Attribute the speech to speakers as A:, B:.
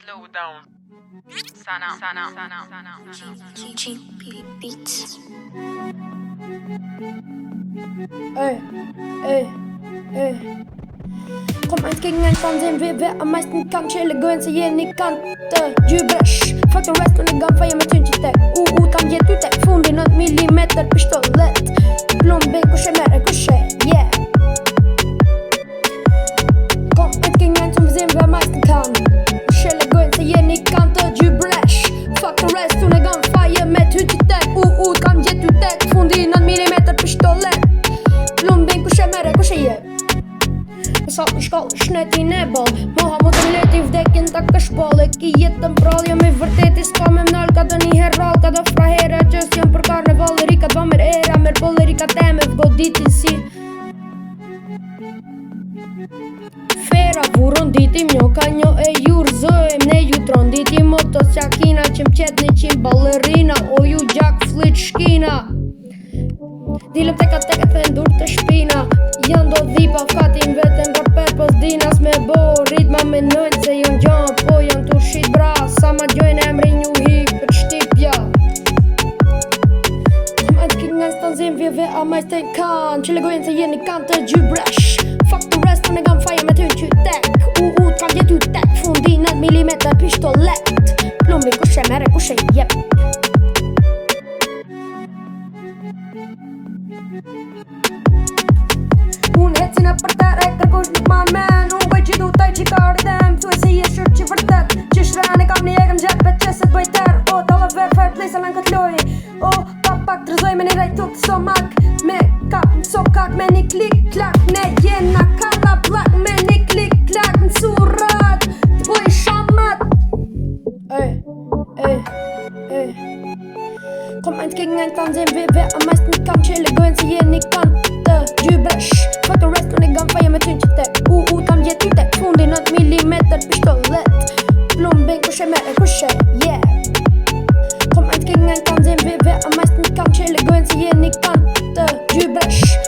A: Slow down. Sana.
B: GP Beats.
C: Kom inte kring en fan sen vi vet att meisten kanske eller gå en så ger ni kante Jubresh, fuck the rest och ni gan fire med tunchite kan ge ut det, fond i något millimeter pistolet Plombing och kemere, yeah Kom inte kring en som vi sen vi har meisten kan Eller gå en så ger ni kante Jubresh, fuck the rest och ni gan fire med tunchite kan ge ut det, fond i något millimeter pistolet Plombing och kemere, yeah Sa në shkollë, shnet i nebol Moha mu të mleti vdekin ta këshbolle Ki jetën prall, jam i vërteti s'ka me mnall Ka do një herral, ka do frahera Qës jam për karneval, rika t'va mer era Mer bolle rika teme vgoditin si Fera vuron ditim njo ka njo e jurzojm Ne ju tronditim motos jakina Qim qet një qim ballerina O ju gjak flit shkina Dilëm teka të ndur të shpina Janë do dhipa fatin vetën raper pos dinas me bo Ritma me nëjnë se jon gjan po janë të shit bra Sa ma gjojnë emri një hip për shtipja Ma të kinë nga stanzim vjeve a majsten kan Që legojnë se jeni kan të Jubresh Fuck the rest unë e gam faje me të në qytek t'kam jetu tek Fundi 9 mm pistolet Plumbi kushe mere kushe jep Unë hecin e për tere, kërkush nuk ma men Unë bëj që du taj që ka rridem Tu e si je shurt që vërtet Që shrani kam një egëm gjepet që se t'bëj ter O, dalla ver fair play se lan kët loj O, papak të rëzoj me një rejt tuk të somak Me kap në sokak me një klik klak Ne jena kalla plak me një klik klak Në surat të bëj shamat Kom ein gegen ein kan sehen wir wer am meisten kann chille gehen sie hier nicht kann Jubresh fuck the rest und ich gan fire med tunchite kan ge ut det fond i 9 millimeter pistolet Plombing och kemere kushe yeah Kom ein gegen ein kan sehen wir wer am meisten kann chille gehen sie hier nicht kann Jubresh